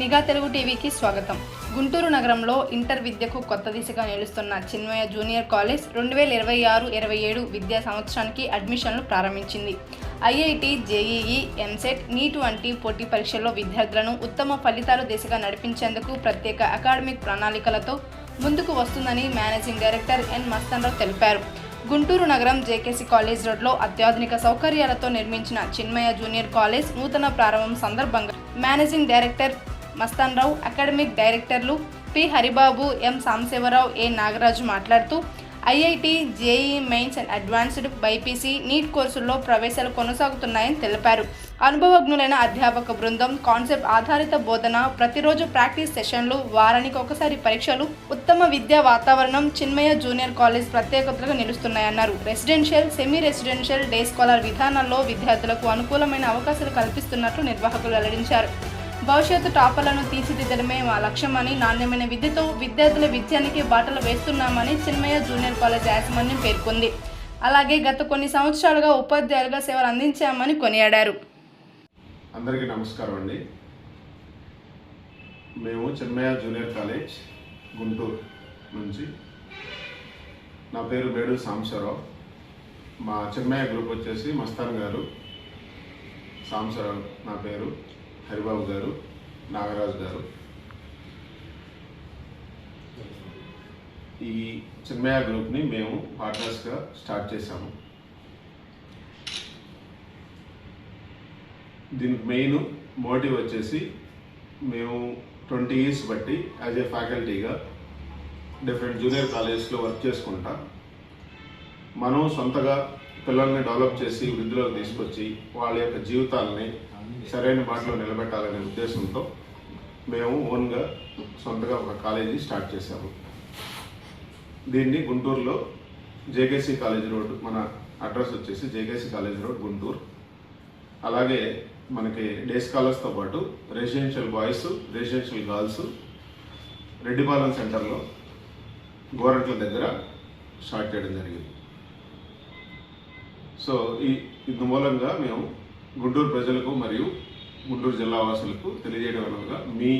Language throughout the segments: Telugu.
నిఘా తెలుగు టీవీకి స్వాగతం. గుంటూరు నగరంలో ఇంటర్ విద్యకు కొత్త దిశగా నిలుస్తున్న చిన్మయ జూనియర్ కాలేజ్ 2026-27 విద్యా సంవత్సరానికి అడ్మిషన్లు ప్రారంభించింది. ఐఐటి, జేఈఈ, ఎంసెట్, నీట్ వంటి పోటీ పరీక్షల్లో విద్యార్థులను ఉత్తమ ఫలితాలు దిశగా నడిపించేందుకు ప్రత్యేక అకాడమిక్ ప్రణాళికలతో ముందుకు వస్తుందని మేనేజింగ్ డైరెక్టర్ ఎన్ మస్తాన్రావు తెలిపారు. గుంటూరు నగరం జేకేసీ కాలేజ్ రోడ్లో అత్యాధునిక సౌకర్యాలతో నిర్మించిన చిన్మయ జూనియర్ కాలేజ్ నూతన ప్రారంభం సందర్భంగా మేనేజింగ్ డైరెక్టర్ మస్తాన్రావు, అకాడమిక్ డైరెక్టర్లు P Haribabu, M Sambasivarao, A Nagaraju మాట్లాడుతూ IIT, JEE mains and advanced, BiPC, NEET కోర్సుల్లో ప్రవేశాలు కొనసాగుతున్నాయని తెలిపారు. అనుభవజ్ఞులైన అధ్యాపక బృందం, కాన్సెప్ట్ ఆధారిత బోధన, ప్రతిరోజు ప్రాక్టీస్ సెషన్లు, వారానికి ఒకసారి పరీక్షలు, ఉత్తమ విద్యా వాతావరణం చిన్మయ జూనియర్ కాలేజ్ ప్రత్యేకతలుగా నిలుస్తున్నాయన్నారు. Residential, semi residential, day scholar విధానాల్లో విద్యార్థులకు అనుకూలమైన అవకాశాలు కల్పిస్తున్నట్లు నిర్వాహకులు వెల్లడించారు. భవిష్యత్తు టాపర్లను తీర్చిదిద్దడమే మా లక్ష్యమని, నాణ్యమైన విద్యతో విద్యార్థుల విజయానికి బాటలు వేస్తున్నామని చిన్మయ జూనియర్ కాలేజ్ యాజమాన్యం పేర్కొంది. అలాగే గత కొన్ని సంవత్సరాలుగా ఉపాధ్యాయులుగా సేవలు అందించామని కొనియాడారు. అందరికీ నమస్కారం అండి. మేము చిన్మయ జూనియర్ కాలేజ్ గుంటూరు నుంచి. నా పేరు బేడు సాంబశివరావు. మా చిన్మయ గ్రూప్ వచ్చేసి మస్తాన్ గారు, సాంబశివరావు నా పేరు, హరిబాబు గారు, నాగరాజు గారు. ఈ చిన్మయ గ్రూప్ని మేము పార్ట్నర్స్గా స్టార్ట్ చేశాము. దీనికి మెయిన్ మోటివ్ వచ్చేసి మేము 20 years బట్టి యాజ్ ఏ ఫ్యాకల్టీగా డిఫరెంట్ జూనియర్ కాలేజెస్లో వర్క్ చేసుకుంటా మనం సొంతగా పిల్లల్ని డెవలప్ చేసి వృద్ధిలోకి తీసుకొచ్చి వాళ్ళ యొక్క జీవితాలని సరైన బాటలో నిలబెట్టాలనే ఉద్దేశంతో మేము ఓన్గా సొంతగా ఒక కాలేజీ స్టార్ట్ చేశాము. దీన్ని గుంటూరులో జేకేసీ కాలేజ్ రోడ్, మన అడ్రస్ వచ్చేసి జేకేసీ కాలేజ్ రోడ్ గుంటూరు. అలాగే మనకి డే స్కాలర్స్తో పాటు residential boys, residential girls Reddipalem సెంటర్లో గోరంట్ల దగ్గర స్టార్ట్ చేయడం జరిగింది. సో ఇందు మూలంగా మేము గుంటూరు ప్రజలకు మరియు గుంటూరు జిల్లా వాసులకు తెలియజేయడం అనగా, మీ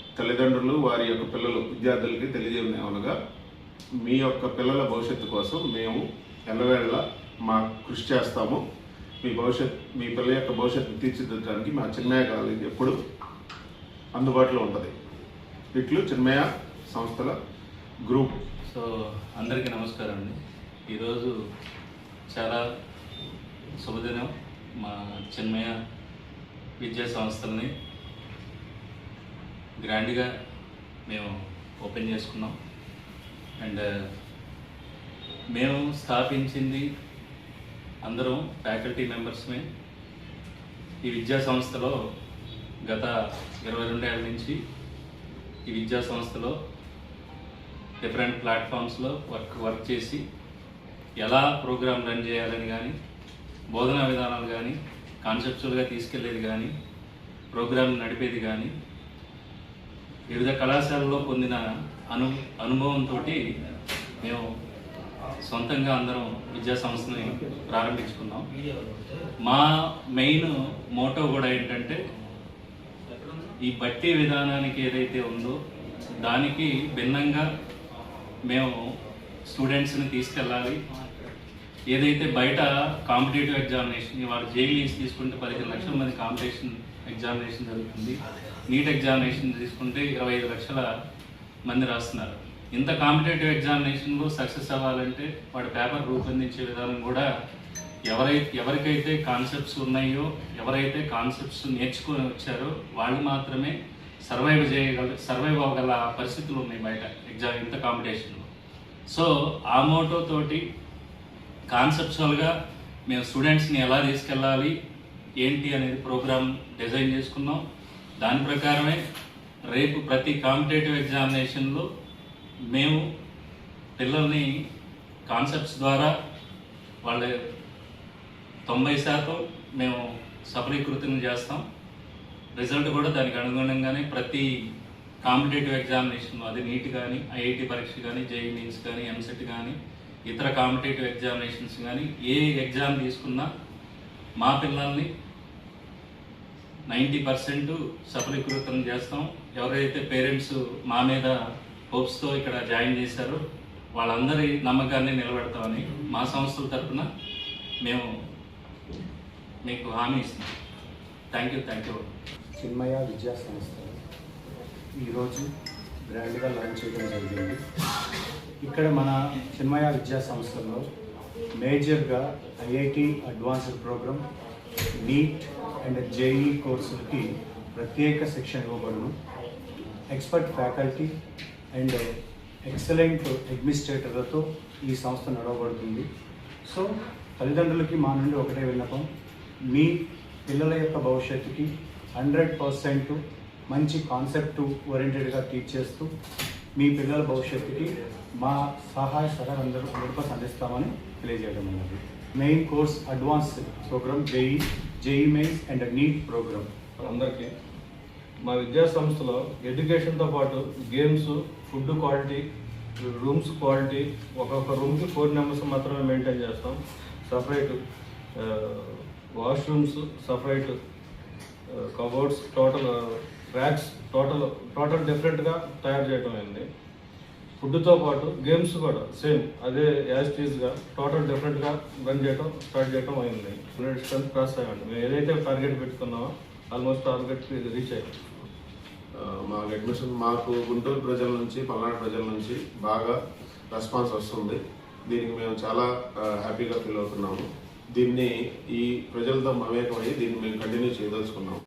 తల్లిదండ్రులు వారి యొక్క పిల్లలు విద్యార్థులకి తెలియజేయడం అనగా, మీ యొక్క పిల్లల భవిష్యత్తు కోసం మేము ఎల్లవేళ మా కృషి చేస్తాము. మీ పిల్లల యొక్క భవిష్యత్తును తీర్చిదిద్దడానికి మా చిన్మయ కాలేజ్ ఎప్పుడు అందుబాటులో ఉంటుంది. ఇట్లు చిన్మయ సంస్థల గ్రూప్. సో అందరికీ నమస్కారం అండి. ఈరోజు చాలా శుభదినం. మా చిన్మయ విద్యా సంస్థలని గ్రాండ్గా మేము ఓపెన్ చేసుకున్నాం. అండ్ మేము స్థాపించింది అందరం ఫ్యాకల్టీ మెంబర్స్మే. ఈ విద్యా సంస్థలో గత 22 ఏళ్ళ నుంచి ఈ విద్యా సంస్థలో డిఫరెంట్ ప్లాట్ఫామ్స్లో వర్క్ చేసి ఎలా ప్రోగ్రామ్ రన్ చేయాలని కానీ, బోధనా విధానాలు కానీ, కాన్సెప్చువల్గా తీసుకెళ్లేది కానీ, ప్రోగ్రామ్ నడిపేది కానీ, వివిధ కళాశాలలో పొందిన అనుభవంతో మేము సొంతంగా అందరం విద్యా సంస్థని ప్రారంభించుకున్నాం. మా మెయిన్ మోటో కూడా ఏంటంటే, ఈ బట్టి విధానానికి ఏదైతే ఉందో దానికి భిన్నంగా మేము స్టూడెంట్స్ని తీసుకెళ్ళాలి. ఏదైతే బయట కాంపిటేటివ్ ఎగ్జామినేషన్, ఇవాళ జేఈఈస్ తీసుకుంటే 15 లక్షల మంది కాంపిటీషన్ ఎగ్జామినేషన్ జరుగుతుంది. నీట్ ఎగ్జామినేషన్ తీసుకుంటే 25 లక్షల మంది రాస్తున్నారు. ఇంత కాంపిటేటివ్ ఎగ్జామినేషన్లో సక్సెస్ అవ్వాలంటే వాడి పేపర్ రూపొందించే విధానం కూడా ఎవరికైతే కాన్సెప్ట్స్ ఉన్నాయో, ఎవరైతే కాన్సెప్ట్స్ నేర్చుకొని వచ్చారో వాళ్ళు మాత్రమే సర్వైవ్ అవ్వగల పరిస్థితులు ఉన్నాయి బయట ఇంత కాంపిటీషన్లో. సో ఆ మోటో తోటి కాన్సెప్చువల్గా మేము స్టూడెంట్స్ని ఎలా తీసుకెళ్ళాలి ఏంటి అనేది ప్రోగ్రామ్ డిజైన్ చేసుకున్నాం. దాని ప్రకారమే రేపు ప్రతి కాంపిటేటివ్ ఎగ్జామినేషన్లో మేము పిల్లల్ని కాన్సెప్ట్స్ ద్వారా వాళ్ళ 90% మేము సఫలీకృతం చేస్తాం. రిజల్ట్ కూడా దానికి అనుగుణంగానే ప్రతి కాంపిటేటివ్ ఎగ్జామినేషన్, అది నీట్ కానీ, ఐఐటి పరీక్ష కానీ, జేఈఈ మెయిన్స్ కానీ, ఎంసెట్ కానీ, ఇతర కాంపిటేటివ్ ఎగ్జామినేషన్స్ కానీ ఏ ఎగ్జామ్ తీసుకున్నా మా పిల్లల్ని 90% సఫలీకృతం చేస్తాం. ఎవరైతే పేరెంట్స్ మా మీద హోప్స్తో ఇక్కడ జాయిన్ చేశారో వాళ్ళందరి నమ్మకాన్ని నిలబెడతామని మా సంస్థల తరఫున మేము మీకు హామీ ఇస్తున్నాం. Thank you. చిన్మయ విద్యా సంస్థ ఈరోజు గ్రాండ్గా లాంచ్ చేయడం జరిగింది. ఇక్కడ మన చిన్మయ విద్యా సంస్థలో మేజర్గా IIT advanced program, NEET and JEE కోర్సులకి ప్రత్యేక శిక్షణ ఇవ్వబడును. ఎక్స్పర్ట్ ఫ్యాకల్టీ అండ్ ఎక్సలెంట్ అడ్మినిస్ట్రేటర్లతో ఈ సంస్థ నడవబడుతుంది. సో తల్లిదండ్రులకి మా నుండి ఒకటే విన్నపం, మీ పిల్లల యొక్క భవిష్యత్తుకి 100% మంచి కాన్సెప్ట్ ఓరియంటెడ్గా టీచ్ చేస్తూ మీ పిల్లల భవిష్యత్తుకి మా సహాయ సహకారం 100% అందిస్తామని తెలియజేయడం అన్నది. Main course advance program JEE mains and NEET program. అందరికీ మా విద్యా సంస్థలో ఎడ్యుకేషన్తో పాటు games, food quality, rooms quality, ఒక్కొక్క రూమ్కి 4 మెంబర్స్ మాత్రమే మెయింటైన్ చేస్తాం. Separate washrooms, separate cupboards, total racks, total డిఫరెంట్గా తయారు చేయడం అయింది. ఫుడ్తో పాటు గేమ్స్ కూడా సేమ్ అదే యాజ్ టీజ్గా టోటల్ డిఫరెంట్గా రన్ చేయడం స్టార్ట్ చేయడం అయింది. 100% క్రాస్ అయ్యండి. మేము ఏదైతే టార్గెట్ పెట్టుకున్నామో ఆల్మోస్ట్ టార్గెట్ రీచ్ అయ్యాం. మాకు గుంటూరు ప్రజల నుంచి, పల్నాడు ప్రజల నుంచి బాగా రెస్పాన్స్ వస్తుంది. దీనికి మేము చాలా హ్యాపీగా ఫీల్ అవుతున్నాము. దీన్ని ఈ ప్రజలతో మమేకమై దీన్ని మేము కంటిన్యూ చేయదలుచుకున్నాము.